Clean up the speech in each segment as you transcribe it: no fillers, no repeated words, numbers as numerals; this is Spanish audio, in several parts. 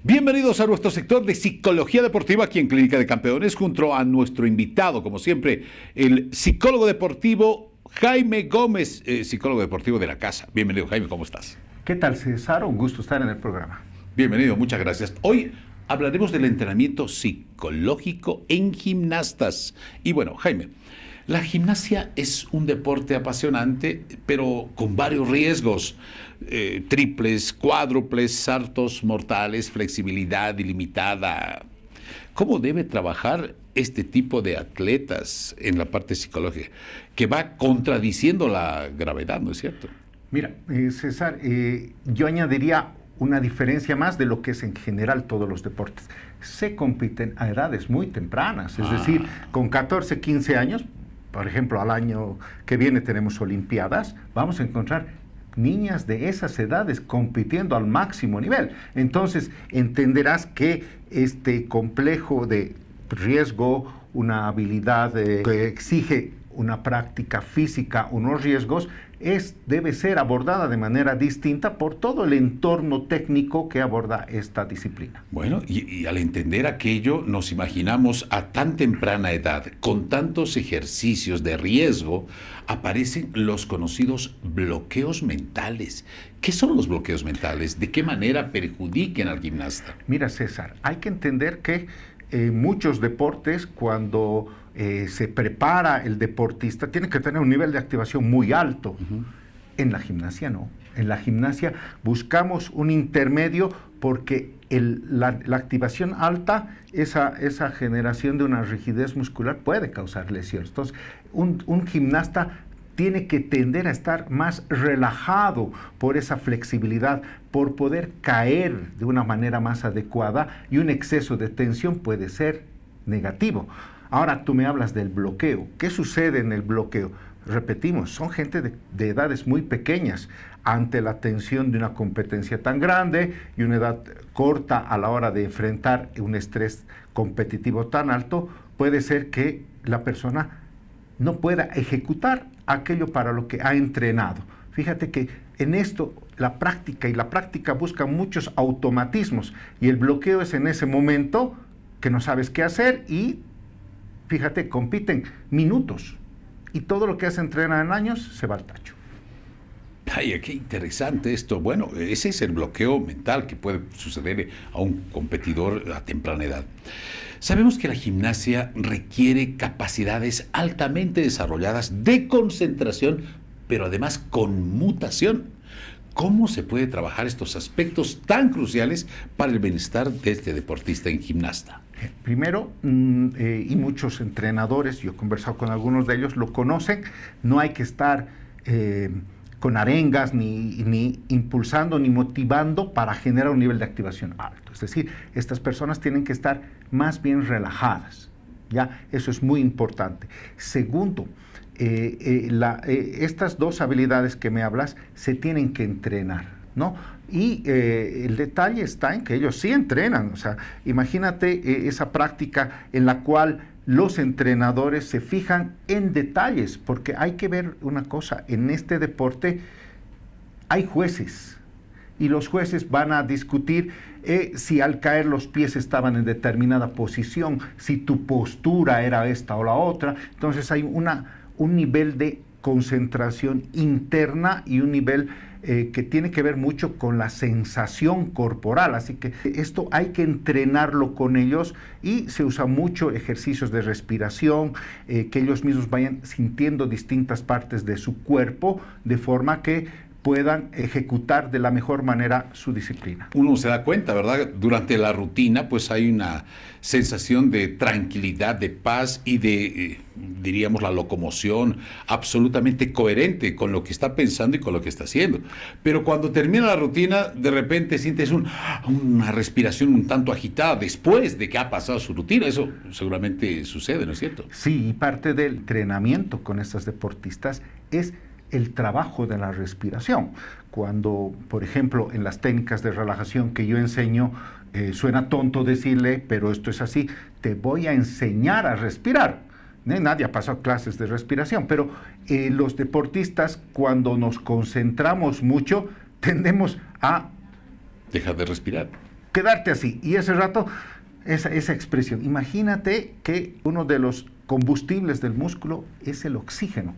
Bienvenidos a nuestro sector de Psicología Deportiva aquí en Clínica de Campeones, junto a nuestro invitado, como siempre, el psicólogo deportivo Jaime Gómez, psicólogo deportivo de la casa. Bienvenido, Jaime, ¿cómo estás? ¿Qué tal, César? Un gusto estar en el programa. Bienvenido, muchas gracias. Hoy hablaremos del entrenamiento psicológico en gimnastas. Y bueno, Jaime, la gimnasia es un deporte apasionante, pero con varios riesgos. Triples, cuádruples, saltos mortales, flexibilidad ilimitada. ¿Cómo debe trabajar este tipo de atletas en la parte psicológica? Que va contradiciendo la gravedad, ¿no es cierto? Mira, César, yo añadiría una diferencia más de lo que es en general todos los deportes. Se compiten a edades muy tempranas, es decir, con 14, 15 años, por ejemplo, al año que viene tenemos Olimpiadas, vamos a encontrar niñas de esas edades compitiendo al máximo nivel. Entonces, entenderás que este complejo de riesgo, una habilidad que exige una práctica física, unos riesgos, debe ser abordada de manera distinta por todo el entorno técnico que aborda esta disciplina. Bueno, y al entender aquello, nos imaginamos a tan temprana edad, con tantos ejercicios de riesgo, aparecen los conocidos bloqueos mentales. ¿Qué son los bloqueos mentales? ¿De qué manera perjudican al gimnasta? Mira, César, hay que entender que muchos deportes, cuando se prepara el deportista, tiene que tener un nivel de activación muy alto. En la gimnasia no. En la gimnasia buscamos un intermedio porque la activación alta, esa generación de una rigidez muscular puede causar lesiones. Entonces, un gimnasta tiene que tender a estar más relajado por esa flexibilidad, por poder caer de una manera más adecuada, y un exceso de tensión puede ser negativo. Ahora tú me hablas del bloqueo. ¿Qué sucede en el bloqueo? Repetimos, son gente de edades muy pequeñas. Ante la tensión de una competencia tan grande y una edad corta a la hora de enfrentar un estrés competitivo tan alto, puede ser que la persona no pueda ejecutar aquello para lo que ha entrenado. Fíjate que en esto la práctica busca muchos automatismos, y el bloqueo es en ese momento que no sabes qué hacer y, fíjate, compiten minutos y todo lo que has entrenado en años se va al tacho. Ay, qué interesante esto. Bueno, ese es el bloqueo mental que puede suceder a un competidor a temprana edad. Sabemos que la gimnasia requiere capacidades altamente desarrolladas de concentración, pero además conmutación. ¿Cómo se puede trabajar estos aspectos tan cruciales para el bienestar de este deportista en gimnasta? Primero, y muchos entrenadores, yo he conversado con algunos de ellos, lo conocen, no hay que estar con arengas, ni impulsando, ni motivando para generar un nivel de activación alto. Es decir, estas personas tienen que estar más bien relajadas, ¿ya? Eso es muy importante. Segundo, estas dos habilidades que me hablas se tienen que entrenar, ¿no? Y el detalle está en que ellos sí entrenan. O sea, imagínate esa práctica en la cual los entrenadores se fijan en detalles, porque hay que ver una cosa: en este deporte hay jueces, y los jueces van a discutir si al caer los pies estaban en determinada posición, si tu postura era esta o la otra. Entonces hay un nivel de concentración interna y un nivel que tiene que ver mucho con la sensación corporal. Así que esto hay que entrenarlo con ellos, y se usa mucho ejercicios de respiración, que ellos mismos vayan sintiendo distintas partes de su cuerpo, de forma que puedan ejecutar de la mejor manera su disciplina. Uno se da cuenta, ¿verdad? Durante la rutina, pues hay una sensación de tranquilidad, de paz y de, diríamos, la locomoción absolutamente coherente con lo que está pensando y con lo que está haciendo. Pero cuando termina la rutina, de repente sientes una respiración un tanto agitada después de que ha pasado su rutina. Eso seguramente sucede, ¿no es cierto? Sí, y parte del entrenamiento con estos deportistas es el trabajo de la respiración. Cuando, por ejemplo, en las técnicas de relajación que yo enseño, suena tonto decirle, pero esto es así: te voy a enseñar a respirar. Nadie ha pasado clases de respiración, pero los deportistas, cuando nos concentramos mucho, tendemos a dejar de respirar. quedarte así. Y ese rato, esa expresión. Imagínate que uno de los combustibles del músculo es el oxígeno.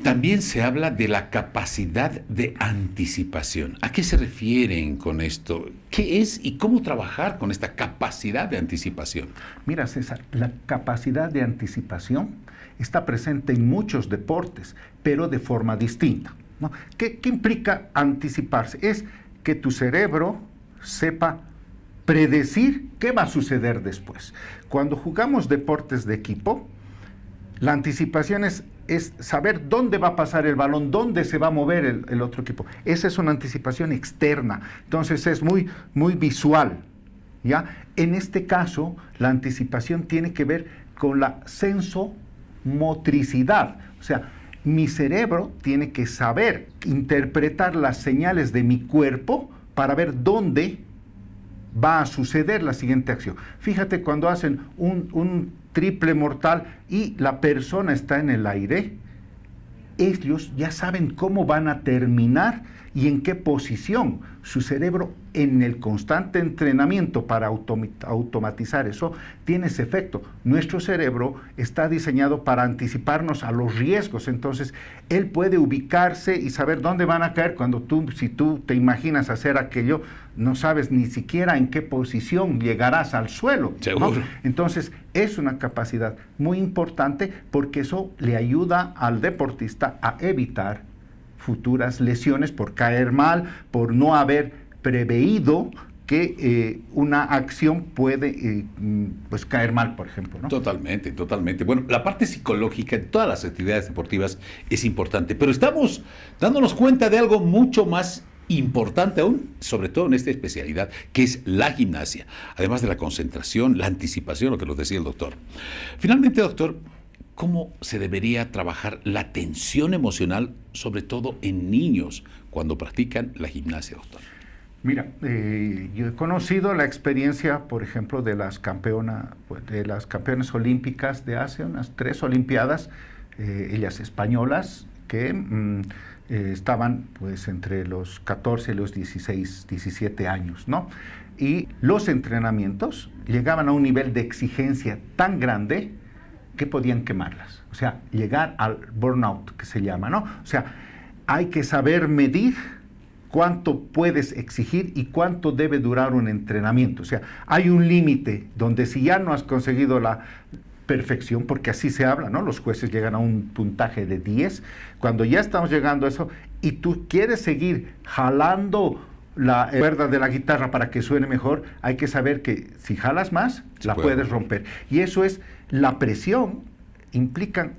También se habla de la capacidad de anticipación. ¿A qué se refieren con esto? ¿Qué es y cómo trabajar con esta capacidad de anticipación? Mira, César, la capacidad de anticipación está presente en muchos deportes, pero de forma distinta, ¿no? ¿Qué implica anticiparse? Es que tu cerebro sepa predecir qué va a suceder después. Cuando jugamos deportes de equipo, la anticipación es saber dónde va a pasar el balón, dónde se va a mover el otro equipo. Esa es una anticipación externa, entonces es muy, muy visual, ¿ya? En este caso, la anticipación tiene que ver con la sensomotricidad, o sea, mi cerebro tiene que saber interpretar las señales de mi cuerpo para ver dónde va a suceder la siguiente acción. Fíjate cuando hacen un triple mortal y la persona está en el aire, ellos ya saben cómo van a terminar y en qué posición. Su cerebro, en el constante entrenamiento para automatizar eso, tiene ese efecto. Nuestro cerebro está diseñado para anticiparnos a los riesgos, entonces él puede ubicarse y saber dónde van a caer cuando si tú te imaginas hacer aquello, no sabes ni siquiera en qué posición llegarás al suelo, ¿no? Entonces es una capacidad muy importante porque eso le ayuda al deportista a evitar futuras lesiones por caer mal, por no haber preveído que una acción puede pues caer mal, por ejemplo, ¿no? Totalmente, totalmente. Bueno, la parte psicológica en todas las actividades deportivas es importante, pero estamos dándonos cuenta de algo mucho más importante aún, sobre todo en esta especialidad, que es la gimnasia, además de la concentración, la anticipación, lo que nos decía el doctor. Finalmente, doctor, ¿cómo se debería trabajar la tensión emocional, sobre todo en niños, cuando practican la gimnasia, doctor? Mira, yo he conocido la experiencia, por ejemplo, de las campeonas olímpicas de hace unas 3 Olimpiadas, ellas españolas, que estaban pues entre los 14 y los 16, 17 años, ¿no? Y los entrenamientos llegaban a un nivel de exigencia tan grande que podían quemarlas. O sea, llegar al burnout, que se llama, ¿no? O sea, hay que saber medir cuánto puedes exigir y cuánto debe durar un entrenamiento. O sea, hay un límite donde si ya no has conseguido la perfección, porque así se habla, ¿no? Los jueces llegan a un puntaje de 10. Cuando ya estamos llegando a eso y tú quieres seguir jalando la cuerda de la guitarra para que suene mejor, hay que saber que si jalas más, la puedes romper. Y eso es la presión, implican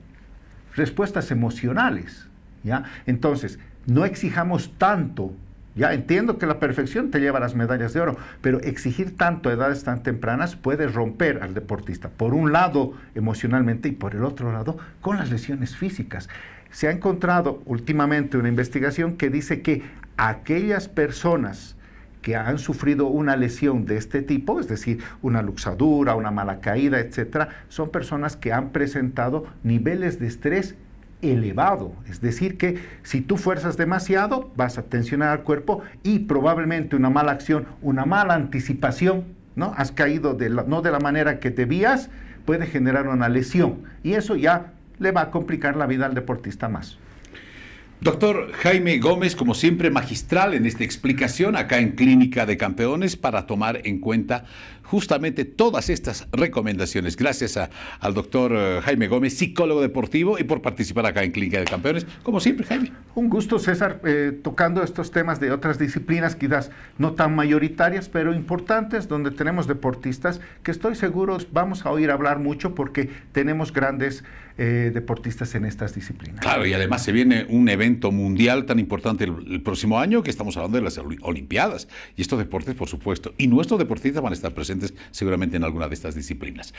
respuestas emocionales, ¿ya? Entonces, no exijamos tanto. Ya entiendo que la perfección te lleva a las medallas de oro, pero exigir tanto a edades tan tempranas puede romper al deportista, por un lado emocionalmente y por el otro lado con las lesiones físicas. Se ha encontrado últimamente una investigación que dice que aquellas personas que han sufrido una lesión de este tipo, es decir, una luxadura, una mala caída, etcétera, son personas que han presentado niveles de estrés elevado, es decir que si tú fuerzas demasiado vas a tensionar al cuerpo y probablemente una mala acción, una mala anticipación, ¿no? Has caído no de la manera que debías, puede generar una lesión y eso ya le va a complicar la vida al deportista más. Doctor Jaime Gómez, como siempre, magistral en esta explicación acá en Clínica de Campeones para tomar en cuenta justamente todas estas recomendaciones. Gracias al doctor Jaime Gómez, psicólogo deportivo, y por participar acá en Clínica de Campeones. Como siempre, Jaime. Un gusto, César, tocando estos temas de otras disciplinas, quizás no tan mayoritarias, pero importantes, donde tenemos deportistas que estoy seguro vamos a oír hablar mucho porque tenemos grandes deportistas en estas disciplinas. Claro, y además se viene un evento mundial tan importante el próximo año, que estamos hablando de las Olimpiadas, y estos deportes, por supuesto, y nuestros deportistas van a estar presentes seguramente en alguna de estas disciplinas.